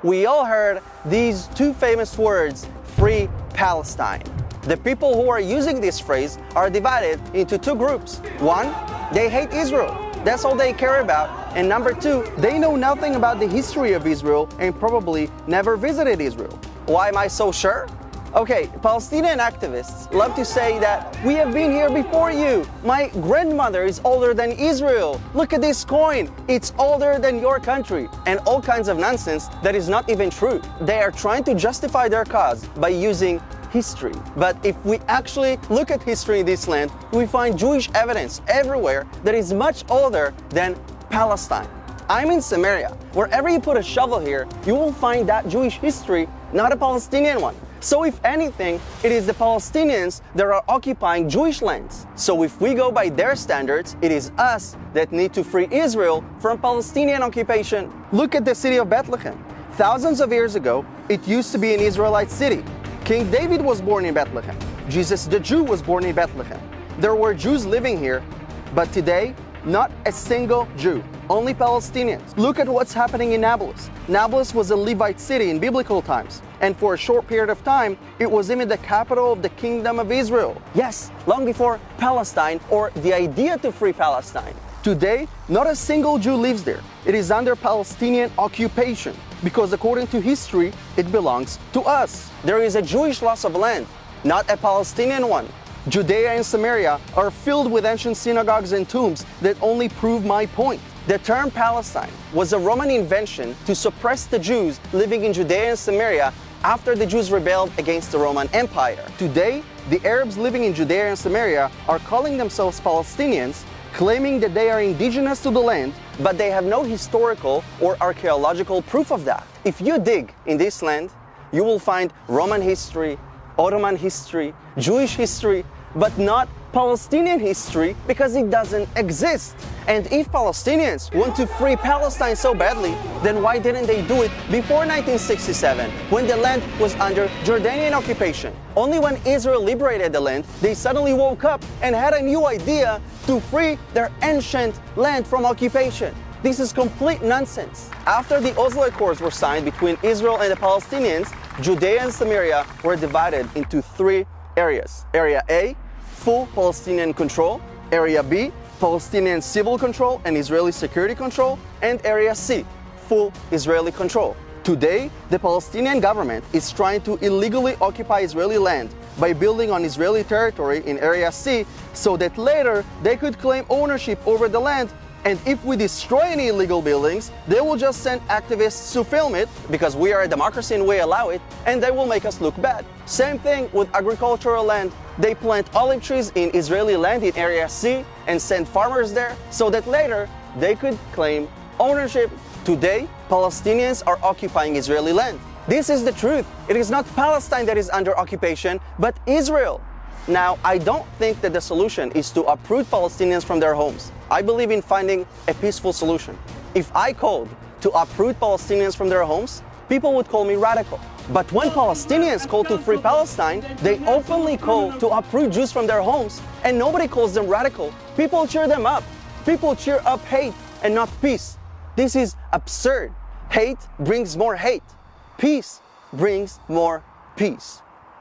we all heard these two famous words, Free Palestine. The people who are using this phrase are divided into two groups. One, they hate Israel. That's all they care about. And number two, they know nothing about the history of Israel and probably never visited Israel. Why am I so sure? Okay, Palestinian activists love to say that we have been here before you. My grandmother is older than Israel. Look at this coin. It's older than your country. And all kinds of nonsense that is not even true. They are trying to justify their cause by using history. But if we actually look at history in this land, we find Jewish evidence everywhere that is much older than Palestine. I'm in Samaria. Wherever you put a shovel here, you will find that Jewish history, not a Palestinian one. So if anything, it is the Palestinians that are occupying Jewish lands. So if we go by their standards, it is us that need to free Israel from Palestinian occupation. Look at the city of Bethlehem. Thousands of years ago, it used to be an Israelite city. King David was born in Bethlehem. Jesus the Jew was born in Bethlehem. There were Jews living here, but today, not a single Jew, only Palestinians. Look at what's happening in Nablus. Nablus was a Levite city in biblical times, and for a short period of time, it was even the capital of the Kingdom of Israel. Yes, long before Palestine or the idea to free Palestine. Today, not a single Jew lives there. It is under Palestinian occupation, because according to history, it belongs to us. There is a Jewish loss of land, not a Palestinian one. Judea and Samaria are filled with ancient synagogues and tombs that only prove my point. The term Palestine was a Roman invention to suppress the Jews living in Judea and Samaria after the Jews rebelled against the Roman Empire. Today, the Arabs living in Judea and Samaria are calling themselves Palestinians, claiming that they are indigenous to the land, but they have no historical or archaeological proof of that. If you dig in this land, you will find Roman history, Ottoman history, Jewish history, but not Palestinian history because it doesn't exist. And if Palestinians want to free Palestine so badly, then why didn't they do it before 1967 when the land was under Jordanian occupation? Only when Israel liberated the land, they suddenly woke up and had a new idea to free their ancient land from occupation. This is complete nonsense. After the Oslo Accords were signed between Israel and the Palestinians, Judea and Samaria were divided into three areas. Area A, full Palestinian control. Area B, Palestinian civil control and Israeli security control. And Area C, full Israeli control. Today, the Palestinian government is trying to illegally occupy Israeli land by building on Israeli territory in Area C so that later they could claim ownership over the land. And if we destroy any illegal buildings, they will just send activists to film it, because we are a democracy and we allow it, and they will make us look bad. Same thing with agricultural land. They plant olive trees in Israeli land in Area C and send farmers there so that later they could claim ownership. Today, Palestinians are occupying Israeli land. This is the truth. It is not Palestine that is under occupation, but Israel. Now, I don't think that the solution is to uproot Palestinians from their homes. I believe in finding a peaceful solution. If I called to uproot Palestinians from their homes, people would call me radical. But when Palestinians call to free Palestine, they openly call to uproot Jews from their homes, and nobody calls them radical. People cheer them up. People cheer up hate and not peace. This is absurd. Hate brings more hate. Peace brings more peace.